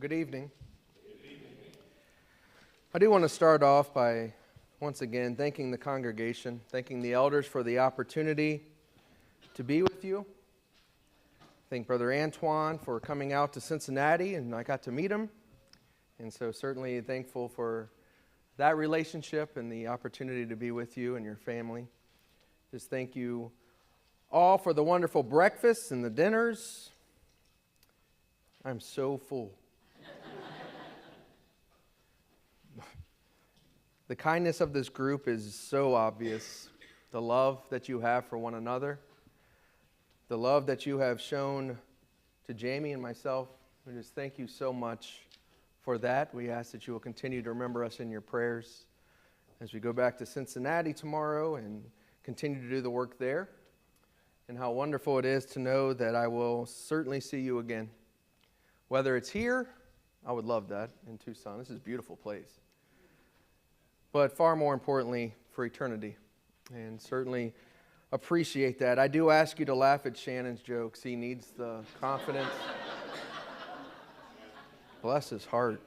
Well, good evening. I do want to start off by, once again, thanking the congregation, thanking the elders for the opportunity to be with you. Thank Brother Antoine for coming out to Cincinnati, and I got to meet him. And so certainly thankful for that relationship and the opportunity to be with you and your family. Just thank you all for the wonderful breakfasts and the dinners. I'm so full. The kindness of this group is so obvious. The love that you have for one another. The love that you have shown to Jamie and myself. We just thank you so much for that. We ask that you will continue to remember us in your prayers as we go back to Cincinnati tomorrow and continue to do the work there. And how wonderful it is to know that I will certainly see you again. Whether it's here, I would love that, in Tucson. This is a beautiful place. But far more importantly, for eternity. And certainly appreciate that. I do ask you to laugh at Shannon's jokes. He needs the confidence. Bless his heart.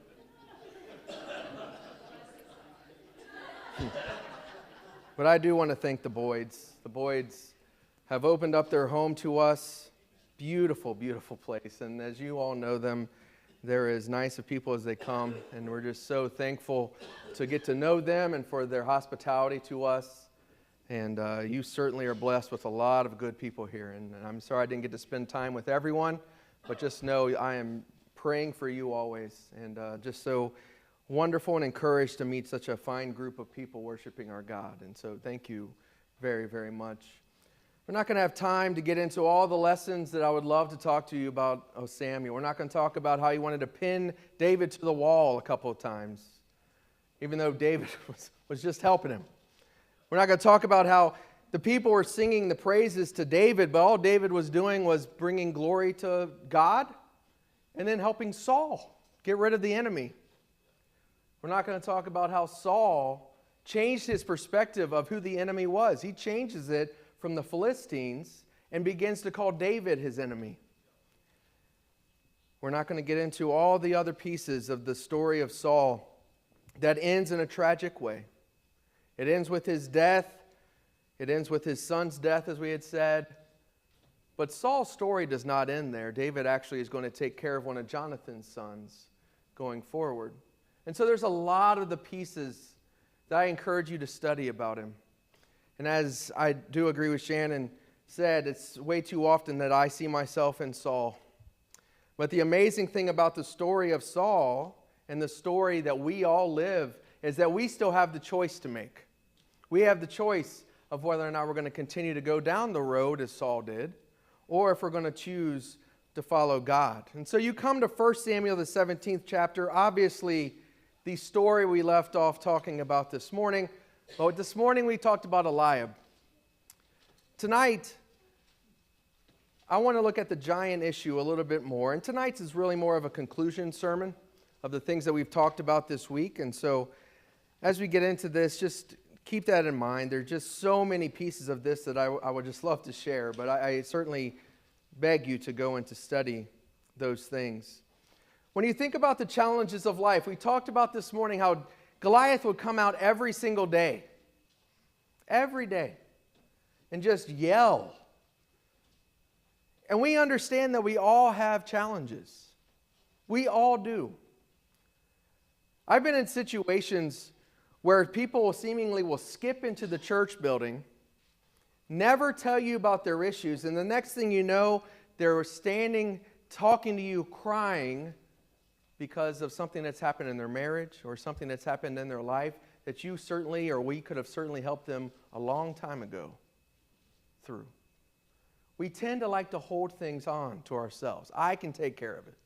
But I do want to thank the Boyds. The Boyds have opened up their home to us. Beautiful, beautiful place. And as you all know them, they're as nice of people as they come. And we're just so thankful to get to know them and for their hospitality to us. And you certainly are blessed with a lot of good people here. And I'm sorry I didn't get to spend time with everyone. But just know I am praying for you always. And just so wonderful and encouraged to meet such a fine group of people worshiping our God. And so thank you very, very much. We're not going to have time to get into all the lessons that I would love to talk to you about Samuel. We're not going to talk about how he wanted to pin David to the wall a couple of times, even though David was just helping him. We're not going to talk about how the people were singing the praises to David, but all David was doing was bringing glory to God and then helping Saul get rid of the enemy. We're not going to talk about how Saul changed his perspective of who the enemy was. He changes it from the Philistines and begins to call David his enemy. We're not going to get into all the other pieces of the story of Saul that ends in a tragic way. It ends with his death. It ends with his son's death, as we had said. But Saul's story does not end there. David actually is going to take care of one of Jonathan's sons going forward. And so there's a lot of the pieces that I encourage you to study about him. And as I do agree with Shannon said, it's way too often that I see myself in Saul. But the amazing thing about the story of Saul and the story that we all live is that we still have the choice to make. We have the choice of whether or not we're going to continue to go down the road as Saul did, or if we're going to choose to follow God. And so you come to 1 Samuel, the 17th chapter. Obviously, the story we left off talking about this morning. But this morning we talked about Eliab. Tonight, I want to look at the giant issue a little bit more. And tonight's is really more of a conclusion sermon of the things that we've talked about this week. And so as we get into this, just keep that in mind. There are just so many pieces of this that I would just love to share. But I certainly beg you to go and to study those things. When you think about the challenges of life, we talked about this morning how Goliath would come out every single day, and just yell. And we understand that we all have challenges. We all do. I've been in situations where people seemingly will skip into the church building, never tell you about their issues, and the next thing you know, they're standing, talking to you, crying, because of something that's happened in their marriage or something that's happened in their life that you certainly or we could have certainly helped them a long time ago through. We tend to like to hold things on to ourselves. I can take care of it.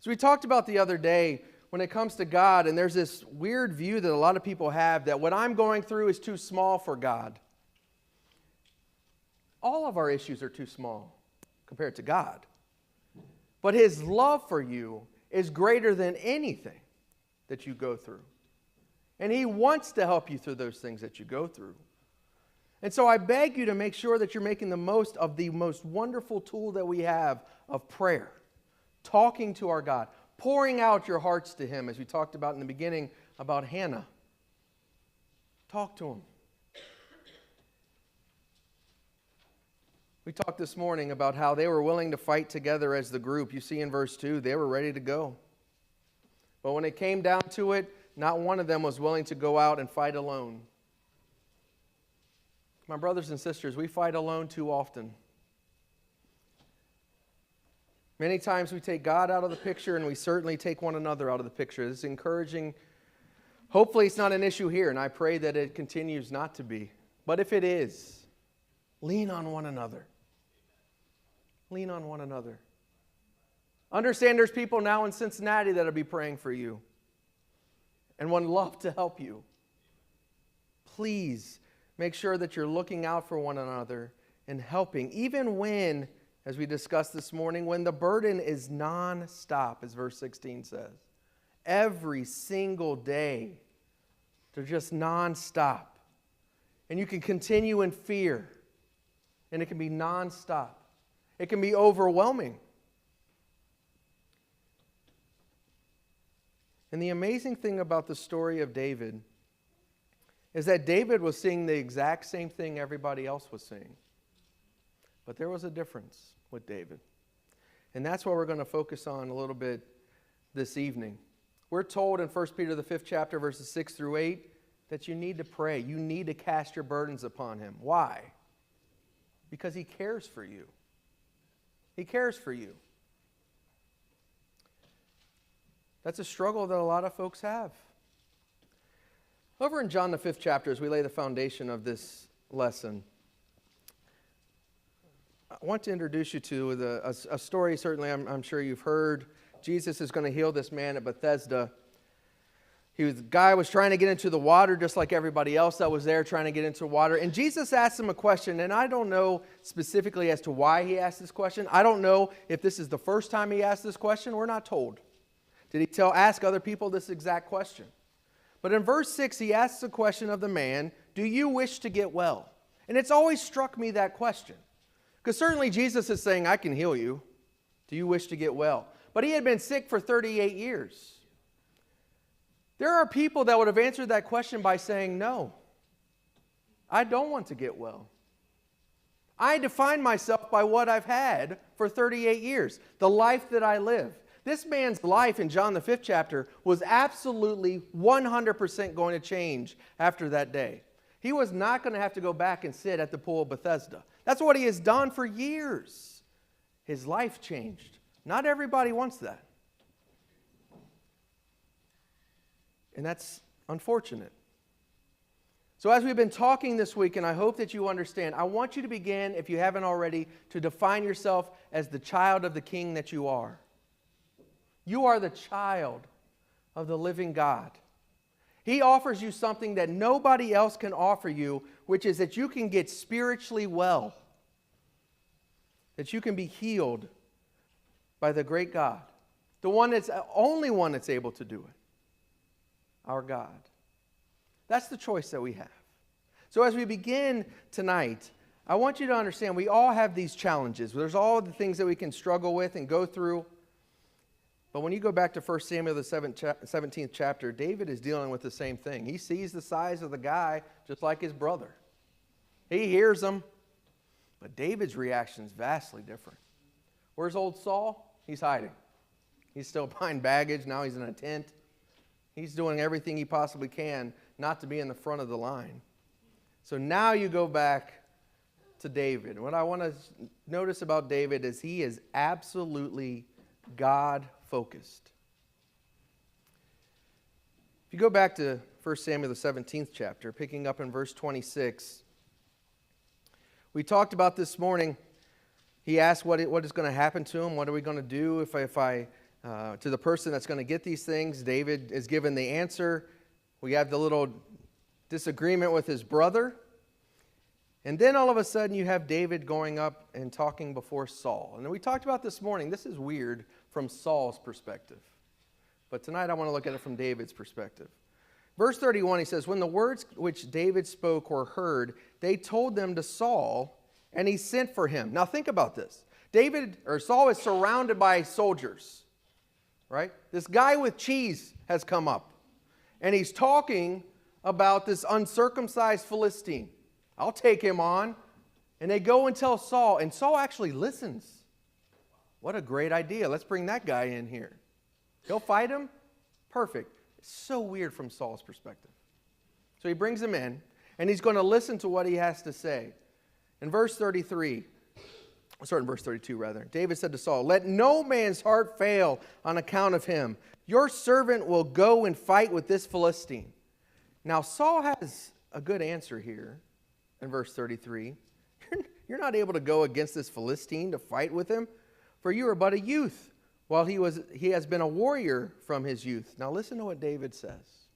So we talked about the other day when it comes to God, and there's this weird view that a lot of people have that what I'm going through is too small for God. All of our issues are too small compared to God. But His love for you is greater than anything that you go through. And He wants to help you through those things that you go through. And so I beg you to make sure that you're making the most of the most wonderful tool that we have of prayer. Talking to our God. pouring out your hearts to Him, as we talked about in the beginning about Hannah. Talk to Him. We talked this morning about how they were willing to fight together as the group. You see in verse 2, they were ready to go. But when it came down to it, not one of them was willing to go out and fight alone. My brothers and sisters, we fight alone too often. Many times we take God out of the picture, and we certainly take one another out of the picture. This is encouraging. Hopefully it's not an issue here, and I pray that it continues not to be. But if it is, lean on one another. Lean on one another. Understand there's people now in Cincinnati that will be praying for you and would love to help you. Please make sure that you're looking out for one another and helping, even when, as we discussed this morning, when the burden is non-stop, as verse 16 says. Every single day, they're just non-stop. And you can continue in fear, and it can be non-stop. It can be overwhelming. And the amazing thing about the story of David is that David was seeing the exact same thing everybody else was seeing. But there was a difference with David. And that's what we're going to focus on a little bit this evening. We're told in 1 Peter, the 5th chapter, verses 6 through 8, that you need to pray. You need to cast your burdens upon Him. Why? Because He cares for you. He cares for you. That's a struggle that a lot of folks have. Over in John, the 5th chapter, as we lay the foundation of this lesson, I want to introduce you to a story certainly I'm sure you've heard. Jesus is going to heal this man at Bethesda. The guy was trying to get into the water just like everybody else that was there trying to get into water. And Jesus asked him a question, and I don't know specifically as to why he asked this question. I don't know if this is the first time he asked this question. We're not told. Did he ask other people this exact question? But in verse 6, he asks the question of the man, do you wish to get well? And it's always struck me that question. Because certainly Jesus is saying, I can heal you. Do you wish to get well? But he had been sick for 38 years. There are people that would have answered that question by saying, no, I don't want to get well. I define myself by what I've had for 38 years, the life that I live. This man's life in John the 5th chapter was absolutely 100% going to change after that day. He was not going to have to go back and sit at the pool of Bethesda. That's what he has done for years. His life changed. Not everybody wants that. And that's unfortunate. So as we've been talking this week, and I hope that you understand, I want you to begin, if you haven't already, to define yourself as the child of the King that you are. You are the child of the living God. He offers you something that nobody else can offer you, which is that you can get spiritually well, that you can be healed by the great God, the only one that's able to do it, our God. That's the choice that we have. So as we begin tonight, I want you to understand we all have these challenges. There's all the things that we can struggle with and go through. But when you go back to 1 Samuel, the 17th chapter, David is dealing with the same thing. He sees the size of the guy just like his brother. He hears him, but David's reaction is vastly different. Where's old Saul? He's hiding. He's still behind baggage. Now he's in a tent. He's doing everything he possibly can not to be in the front of the line. So now you go back to David. What I want to notice about David is he is absolutely God-focused. If you go back to 1 Samuel, the 17th chapter, picking up in verse 26, we talked about this morning. He asked what is going to happen to him. What are we going to do if I to the person that's going to get these things? David is given the answer. We have the little disagreement with his brother. And then all of a sudden you have David going up and talking before Saul. And we talked about this morning, this is weird from Saul's perspective. But tonight I want to look at it from David's perspective. Verse 31, he says, when the words which David spoke were heard, they told them to Saul, and he sent for him. Now think about this. Saul is surrounded by soldiers, right? This guy with cheese has come up, and he's talking about this uncircumcised Philistine. I'll take him on. And they go and tell Saul, and Saul actually listens. What a great idea. Let's bring that guy in here. He'll fight him? Perfect. It's so weird from Saul's perspective. So he brings him in, and he's going to listen to what he has to say. In verse 32, David said to Saul, "Let no man's heart fail on account of him. Your servant will go and fight with this Philistine." Now Saul has a good answer here in verse 33. You're not able to go against this Philistine to fight with him, for you are but a youth, while he has been a warrior from his youth. Now listen to what David says.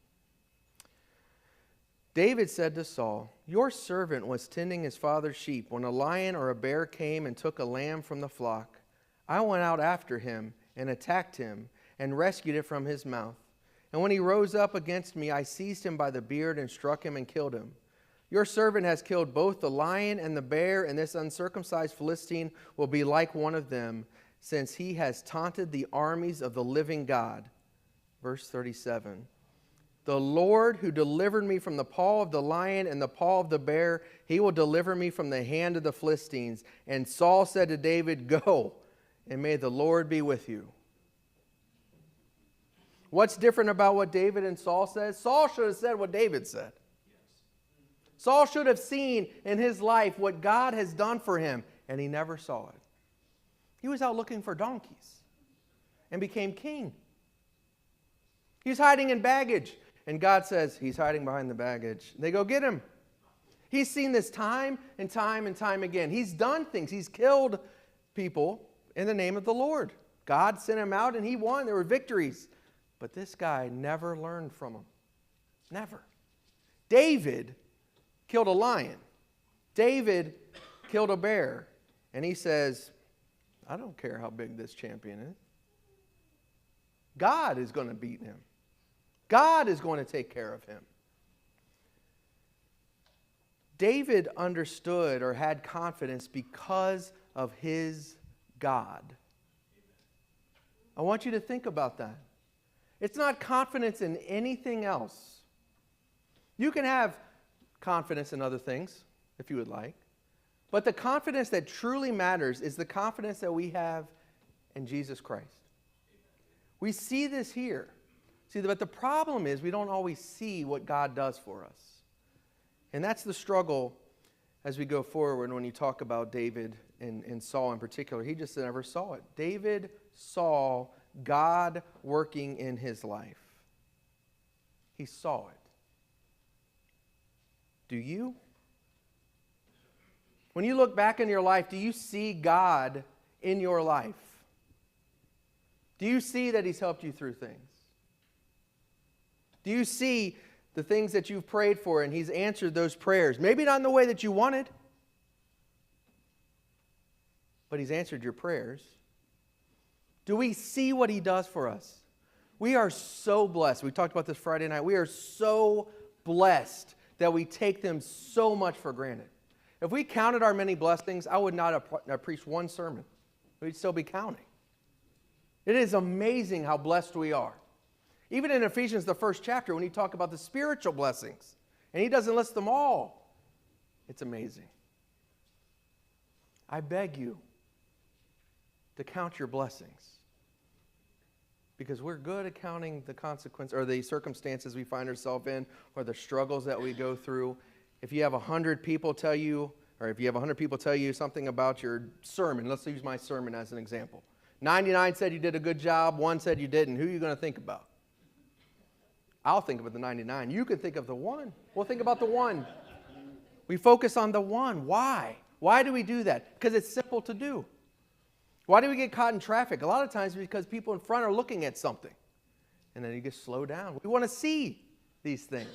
David said to Saul, "Your servant was tending his father's sheep when a lion or a bear came and took a lamb from the flock. I went out after him and attacked him and rescued it from his mouth. And when he rose up against me, I seized him by the beard and struck him and killed him. Your servant has killed both the lion and the bear, and this uncircumcised Philistine will be like one of them, since he has taunted the armies of the living God." Verse 37. "The Lord who delivered me from the paw of the lion and the paw of the bear, he will deliver me from the hand of the Philistines." And Saul said to David, "Go, and may the Lord be with you." What's different about what David and Saul said? Saul should have said what David said. Saul should have seen in his life what God has done for him, and he never saw it. He was out looking for donkeys and became king. He's hiding in baggage, and God says, "He's hiding behind the baggage." They go get him. He's seen this time and time and time again. He's done things. He's killed people in the name of the Lord. God sent him out, and he won. There were victories. But this guy never learned from him. Never. David killed a lion. David killed a bear. And he says, "I don't care how big this champion is. God is going to beat him. God is going to take care of him." David understood or had confidence because of his God. I want you to think about that. It's not confidence in anything else. You can have confidence in other things, if you would like. But the confidence that truly matters is the confidence that we have in Jesus Christ. We see this here. See, but the problem is we don't always see what God does for us. And that's the struggle as we go forward when you talk about David and Saul in particular. He just never saw it. David saw God working in his life. He saw it. Do you? When you look back in your life, do you see God in your life? Do you see that he's helped you through things? Do you see the things that you've prayed for and he's answered those prayers? Maybe not in the way that you wanted, but he's answered your prayers. Do we see what he does for us? We are so blessed. We talked about this Friday night. We are so blessed that we take them so much for granted. If we counted our many blessings, I would not have preached one sermon. We'd still be counting. It is amazing how blessed we are. Even in Ephesians, the first chapter, when he talks about the spiritual blessings, and he doesn't list them all, it's amazing. I beg you to count your blessings, because we're good at counting the consequence or the circumstances we find ourselves in or the struggles that we go through. If you have 100 people tell you, or if you have 100 people tell you something about your sermon, let's use my sermon as an example. 99 said you did a good job, 1 said you didn't. Who are you going to think about? I'll think about the 99. You can think of the 1. We'll think about the 1. We focus on the 1. Why? Why do we do that? Because it's simple to do. Why do we get caught in traffic? A lot of times because people in front are looking at something. And then you get slowed down. We want to see these things.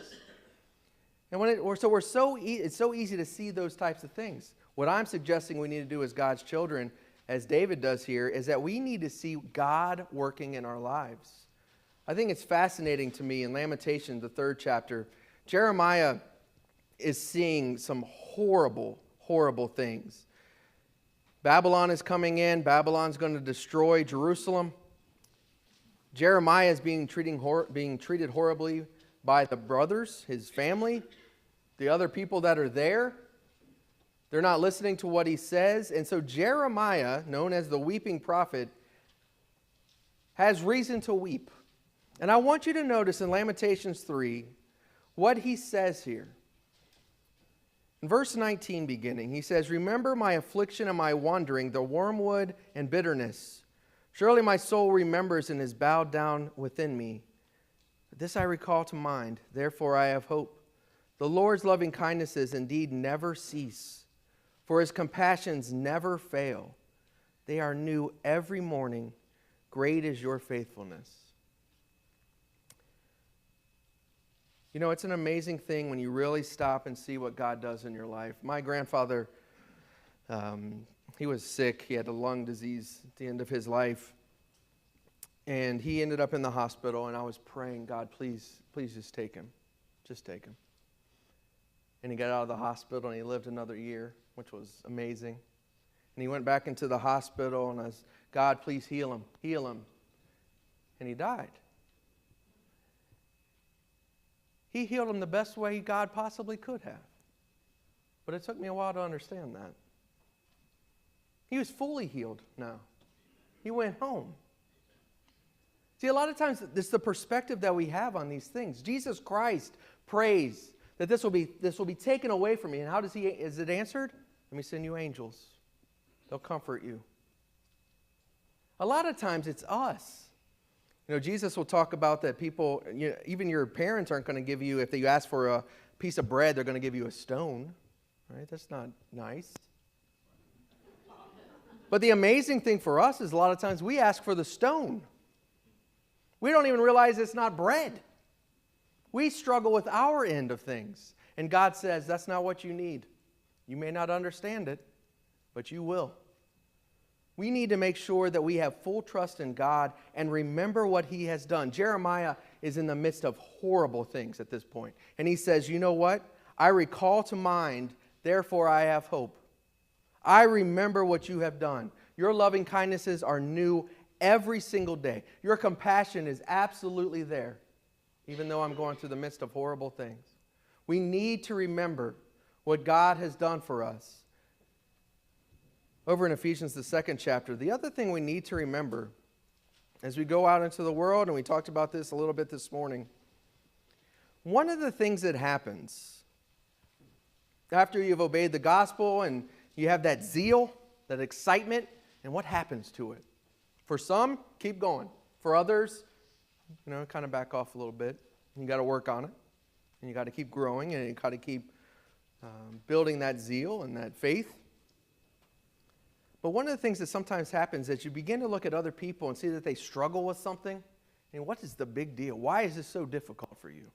And it's so easy to see those types of things. What I'm suggesting we need to do as God's children, as David does here, is that we need to see God working in our lives. I think it's fascinating to me in Lamentations, the 3rd chapter, Jeremiah is seeing some horrible, horrible things. Babylon is coming in. Babylon's going to destroy Jerusalem. Jeremiah is being treated horribly by the brothers, his family, the other people that are there. They're not listening to what he says. And so Jeremiah, known as the weeping prophet, has reason to weep. And I want you to notice in Lamentations 3 what he says here. In verse 19 beginning, he says, "Remember my affliction and my wandering, the wormwood and bitterness. Surely my soul remembers and is bowed down within me. But this I recall to mind, therefore I have hope. The Lord's loving kindnesses indeed never cease, for his compassions never fail. They are new every morning. Great is your faithfulness." You know, it's an amazing thing when you really stop and see what God does in your life. My grandfather, he was sick. He had a lung disease at the end of his life. And he ended up in the hospital, and I was praying, God, please just take him. Just take him. And he got out of the hospital, and he lived another year, which was amazing. And he went back into the hospital, and I was, God, please heal him. Heal him. And he died. He healed him the best way God possibly could have. But it took me a while to understand that. He was fully healed now. He went home. See, a lot of times, it's the perspective that we have on these things. Jesus Christ prays that this will be taken away from me. And how is it answered? Let me send you angels. They'll comfort you. A lot of times, it's us. You know, Jesus will talk about that people, even your parents aren't going to give you, if you ask for a piece of bread, they're going to give you a stone. Right? That's not nice. But the amazing thing for us is a lot of times we ask for the stone. We don't even realize it's not bread. We struggle with our end of things. And God says, that's not what you need. You may not understand it, but you will. We need to make sure that we have full trust in God and remember what he has done. Jeremiah is in the midst of horrible things at this point. And he says, you know what? I recall to mind, therefore I have hope. I remember what you have done. Your loving kindnesses are new every single day. Your compassion is absolutely there, even though I'm going through the midst of horrible things. We need to remember what God has done for us. Over in Ephesians, the 2nd chapter, the other thing we need to remember as we go out into the world, and we talked about this a little bit this morning, one of the things that happens after you've obeyed the gospel and you have that zeal, that excitement, and what happens to it? For some, keep going. For others, kind of back off a little bit. You got to work on it. And you got to keep growing, and you got to keep building that zeal and that faith. But one of the things that sometimes happens is you begin to look at other people and see that they struggle with something. And what is the big deal? Why is this so difficult for you?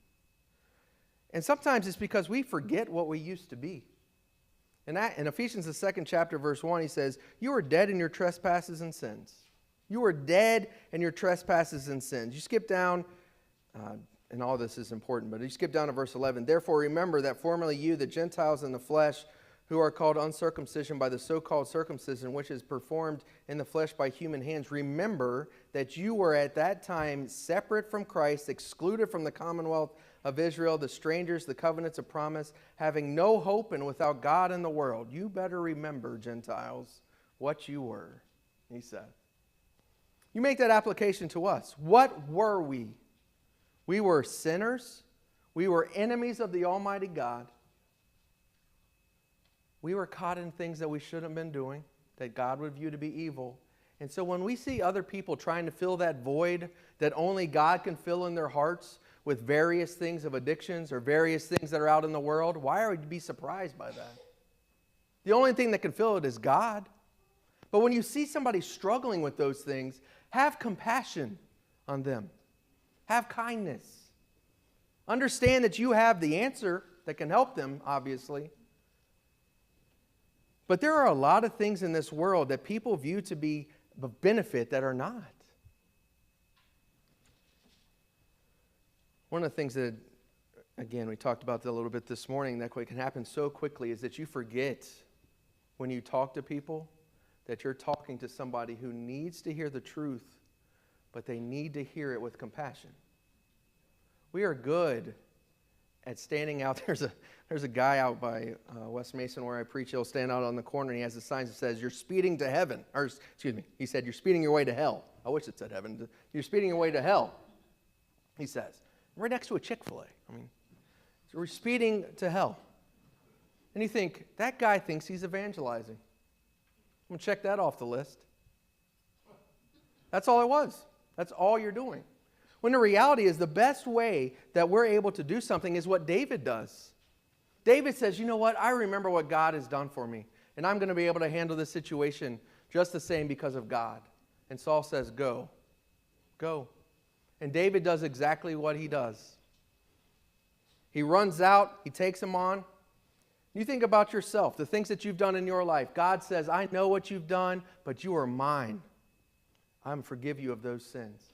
And sometimes it's because we forget what we used to be. In Ephesians, the 2nd chapter, verse 1, he says, you were dead in your trespasses and sins. You were dead in your trespasses and sins. You skip down, and all this is important, but you skip down to verse 11. Therefore remember that formerly you, the Gentiles in the flesh, who are called uncircumcision by the so-called circumcision, which is performed in the flesh by human hands, remember that you were at that time separate from Christ, excluded from the commonwealth of Israel, the strangers, the covenants of promise, having no hope and without God in the world. You better remember, Gentiles, what you were, he said. You make that application to us. What were we? We were sinners. We were enemies of the Almighty God. We were caught in things that we shouldn't have been doing, that God would view to be evil. And so when we see other people trying to fill that void that only God can fill in their hearts with various things of addictions or various things that are out in the world, why are we to be surprised by that? The only thing that can fill it is God. But when you see somebody struggling with those things, have compassion on them. Have kindness. Understand that you have the answer that can help them, obviously. But there are a lot of things in this world that people view to be of benefit that are not. One of the things that, again, we talked about that a little bit this morning, that can happen so quickly, is that you forget when you talk to people that you're talking to somebody who needs to hear the truth, but they need to hear it with compassion. We are good at standing out. There's a guy out by West Mason where I preach. He'll stand out on the corner and he has a sign that says, "You're speeding to heaven." Or, excuse me, he said, "You're speeding your way to hell." I wish it said heaven. "You're speeding your way to hell," he says. Right next to a Chick-fil-A. So we're speeding to hell. And you think, that guy thinks he's evangelizing. I'm going to check that off the list. That's all it was. That's all you're doing. When the reality is the best way that we're able to do something is what David does. David says, "You know what? I remember what God has done for me, and I'm going to be able to handle this situation just the same because of God." And Saul says, "Go. Go." And David does exactly what he does. He runs out. He takes him on. You think about yourself, the things that you've done in your life. God says, "I know what you've done, but you are mine. I'm forgive you of those sins.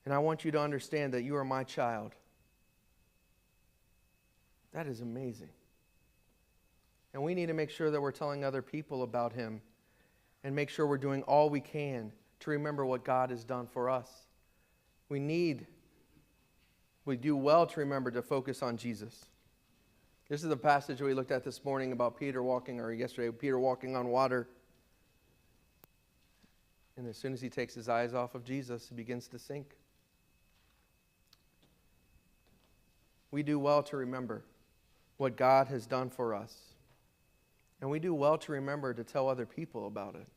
And I want you to understand that you are my child." That is amazing. And we need to make sure that we're telling other people about him and make sure we're doing all we can to remember what God has done for us. We do well to remember to focus on Jesus. This is the passage we looked at this morning about Peter walking on water. And as soon as he takes his eyes off of Jesus, he begins to sink. We do well to remember what God has done for us. And we do well to remember to tell other people about it.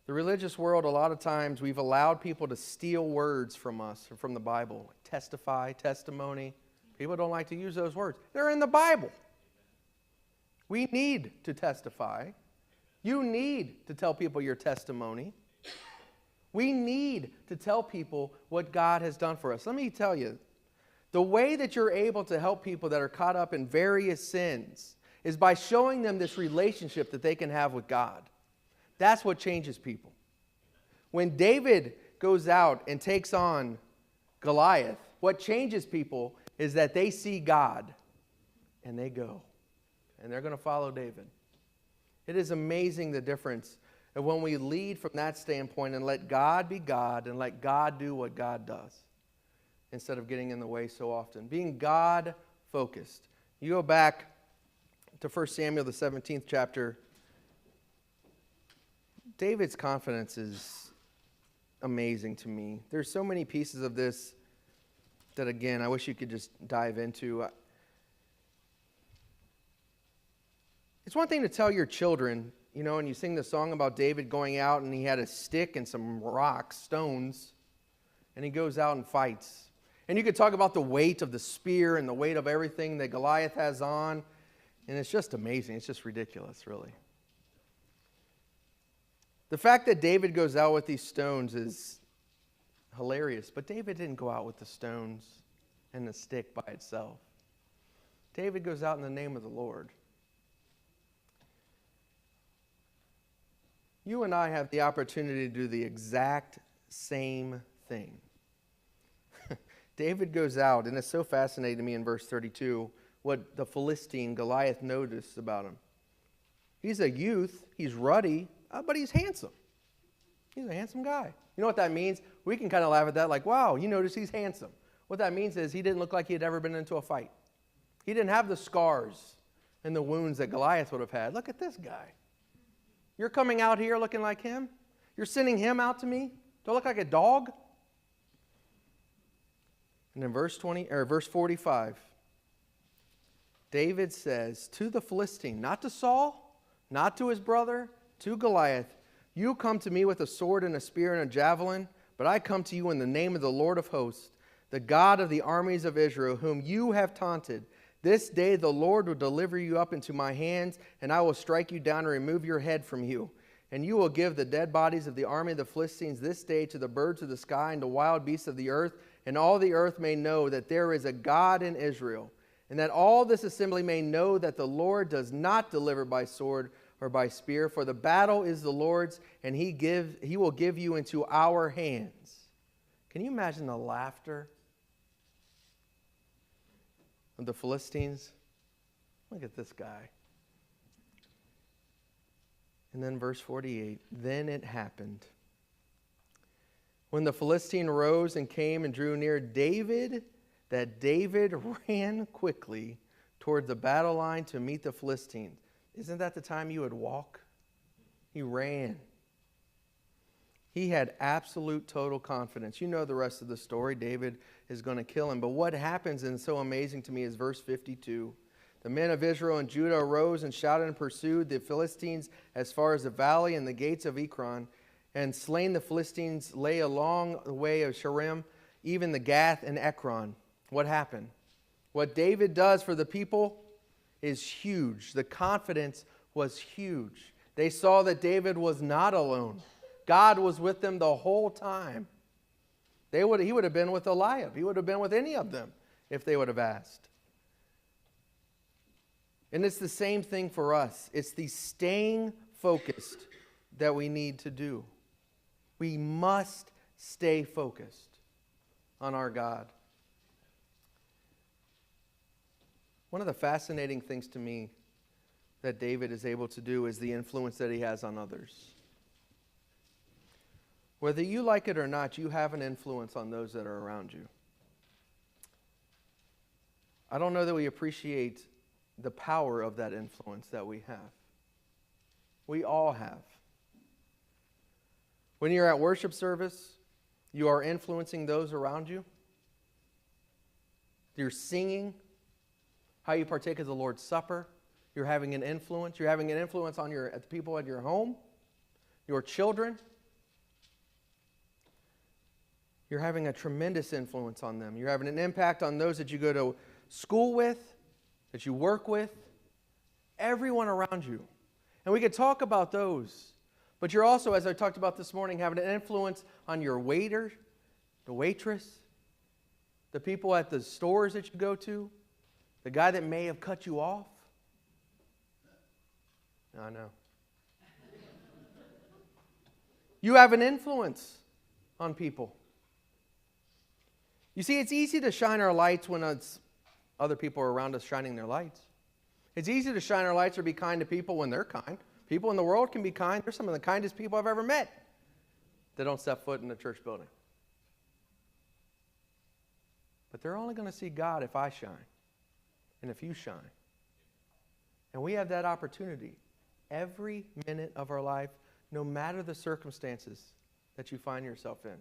The religious world, a lot of times, we've allowed people to steal words from us, or from the Bible. Testify, testimony. People don't like to use those words. They're in the Bible. We need to testify. You need to tell people your testimony. We need to tell people what God has done for us. Let me tell you, the way that you're able to help people that are caught up in various sins is by showing them this relationship that they can have with God. That's what changes people. When David goes out and takes on Goliath, what changes people is that they see God and they go. And they're going to follow David. It is amazing the difference of when we lead from that standpoint and let God be God and let God do what God does instead of getting in the way so often. Being God-focused. You go back to 1 Samuel, the 17th chapter. David's confidence is amazing to me. There's so many pieces of this that, again, I wish you could just dive into. It's one thing to tell your children, and you sing the song about David going out and he had a stick and some rocks, stones, and he goes out and fights. And you could talk about the weight of the spear and the weight of everything that Goliath has on, and it's just amazing. It's just ridiculous, really. The fact that David goes out with these stones is hilarious, but David didn't go out with the stones and the stick by itself. David goes out in the name of the Lord. You and I have the opportunity to do the exact same thing. David goes out, and it's so fascinating to me in verse 32 what the Philistine Goliath noticed about him. He's a youth, he's ruddy, but he's handsome. He's a handsome guy. You know what that means? We can kind of laugh at that like, wow, you notice he's handsome. What that means is he didn't look like he had ever been into a fight. He didn't have the scars and the wounds that Goliath would have had. Look at this guy. You're coming out here looking like him? You're sending him out to me? Do I look like a dog? And in verse 45, David says to the Philistine, not to Saul, not to his brother, to Goliath, "You come to me with a sword and a spear and a javelin, but I come to you in the name of the Lord of hosts, the God of the armies of Israel, whom you have taunted. This day the Lord will deliver you up into my hands, and I will strike you down and remove your head from you. And you will give the dead bodies of the army of the Philistines this day to the birds of the sky and to wild beasts of the earth, and all the earth may know that there is a God in Israel, and that all this assembly may know that the Lord does not deliver by sword or by spear, for the battle is the Lord's, and he will give you into our hands." Can you imagine the laughter of the Philistines? Look at this guy. And then verse 48, "Then it happened When the Philistine rose and came and drew near David, that David ran quickly toward the battle line to meet the Philistines. Isn't that the time you would walk? He ran. He had absolute total confidence. You know the rest of the story. David is going to kill him. But what happens, and so amazing to me, is verse 52. The men of Israel and Judah arose and shouted and pursued the Philistines as far as the valley and the gates of Ekron, and slain the Philistines lay along the way of Sharim, even the Gath and Ekron. What happened? What David does for the people is huge. The confidence was huge. They saw that David was not alone. God was with them the whole time. He would have been with Eliab. He would have been with any of them if they would have asked. And it's the same thing for us. It's the staying focused that we need to do. We must stay focused on our God. One of the fascinating things to me that David is able to do is the influence that he has on others. Whether you like it or not, you have an influence on those that are around you. I don't know that we appreciate the power of that influence that we have. We all have. When you're at worship service, you are influencing those around you. You're singing. How you partake of the Lord's Supper. You're having an influence. You're having an influence on the people at your home, your children. You're having a tremendous influence on them. You're having an impact on those that you go to school with, that you work with, everyone around you. And we could talk about those. But you're also, as I talked about this morning, having an influence on your waiter, the waitress, the people at the stores that you go to, the guy that may have cut you off. I know. You have an influence on people. You see, it's easy to shine our lights when other people are around us shining their lights. It's easy to shine our lights or be kind to people when they're kind. People in the world can be kind. They're some of the kindest people I've ever met that don't step foot in the church building. But they're only going to see God if I shine and if you shine. And we have that opportunity every minute of our life, no matter the circumstances that you find yourself in.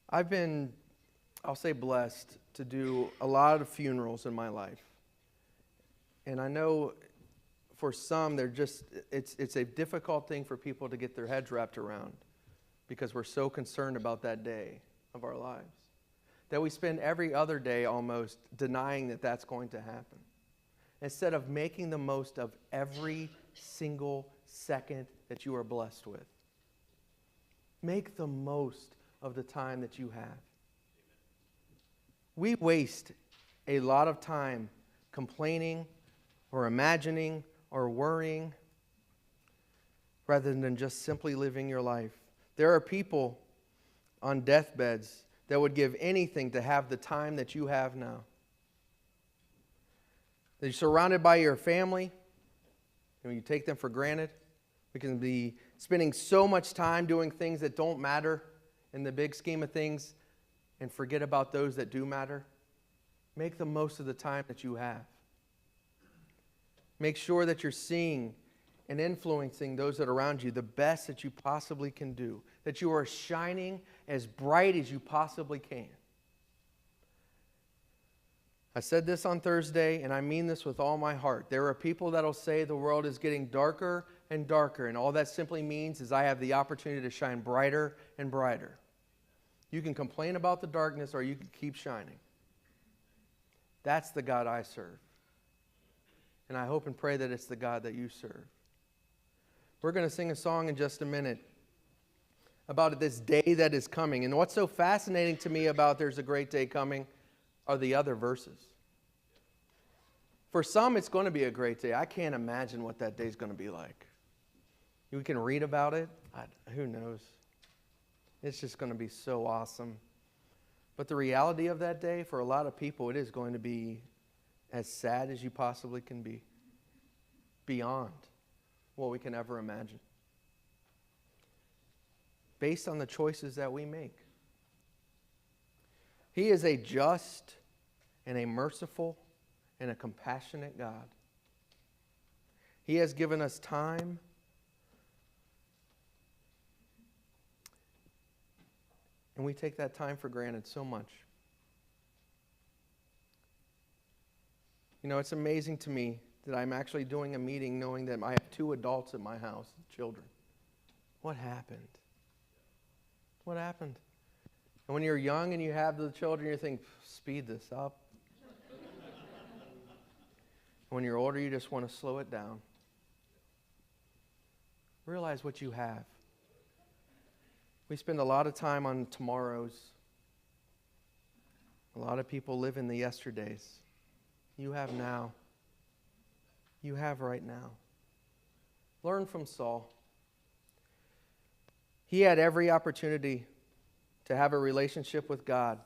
I've been, I'll say, blessed to do a lot of funerals in my life. And I know for some, it's a difficult thing for people to get their heads wrapped around because we're so concerned about that day of our lives that we spend every other day almost denying that that's going to happen, instead of making the most of every single second that you are blessed with. Make the most of the time that you have. We waste a lot of time complaining or imagining or worrying rather than just simply living your life. There are people on deathbeds that would give anything to have the time that you have now. You're surrounded by your family, and you take them for granted. We can be spending so much time doing things that don't matter in the big scheme of things and forget about those that do matter. Make the most of the time that you have. Make sure that you're seeing and influencing those that are around you the best that you possibly can do, that you are shining as bright as you possibly can. I said this on Thursday, and I mean this with all my heart. There are people that will say the world is getting darker and darker, and all that simply means is I have the opportunity to shine brighter and brighter. You can complain about the darkness, or you can keep shining. That's the God I serve. And I hope and pray that it's the God that you serve. We're going to sing a song in just a minute about this day that is coming. And what's so fascinating to me about there's a great day coming are the other verses. For some, it's going to be a great day. I can't imagine what that day is going to be like. We can read about it. Who knows? It's just going to be so awesome. But the reality of that day, for a lot of people, it is going to be as sad as you possibly can be. Beyond what we can ever imagine. based on the choices that we make. He is a just and a merciful and a compassionate God. He has given us time and we take that time for granted so much. You know, it's amazing to me that I'm actually doing a meeting knowing that I have 2 adults at my house, children. What happened? What happened? And when you're young and you have the children, you think, speed this up. When you're older, you just want to slow it down. Realize what you have. We spend a lot of time on tomorrows. A lot of people live in the yesterdays. You have now. You have right now. Learn from Saul. He had every opportunity to have a relationship with God.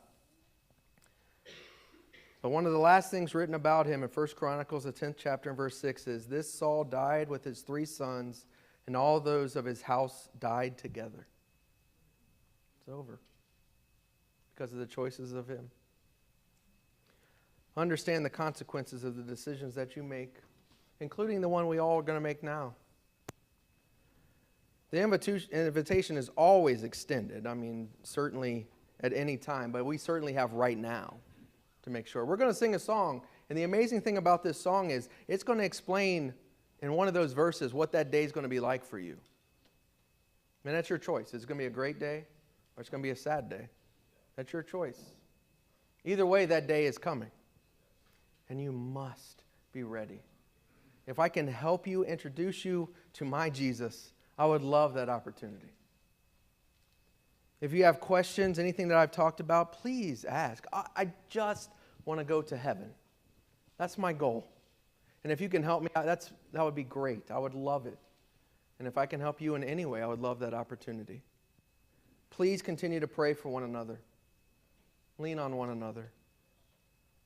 But one of the last things written about him in 1 Chronicles, the 10th chapter and verse 6 is, this Saul died with his 3 sons, and all those of his house died together. It's over because of the choices of him. Understand the consequences of the decisions that you make, including the one we all are going to make now. The invitation is always extended. I mean, certainly at any time, but we certainly have right now to make sure. We're going to sing a song, and the amazing thing about this song is it's going to explain in one of those verses what that day is going to be like for you. And that's your choice. It's going to be a great day, or it's going to be a sad day. That's your choice. Either way, that day is coming, and you must be ready. If I can help you, introduce you to my Jesus, I would love that opportunity. If you have questions, anything that I've talked about, please ask. I just want to go to heaven. That's my goal. And if you can help me out, that would be great. I would love it. And if I can help you in any way, I would love that opportunity. Please continue to pray for one another. Lean on one another.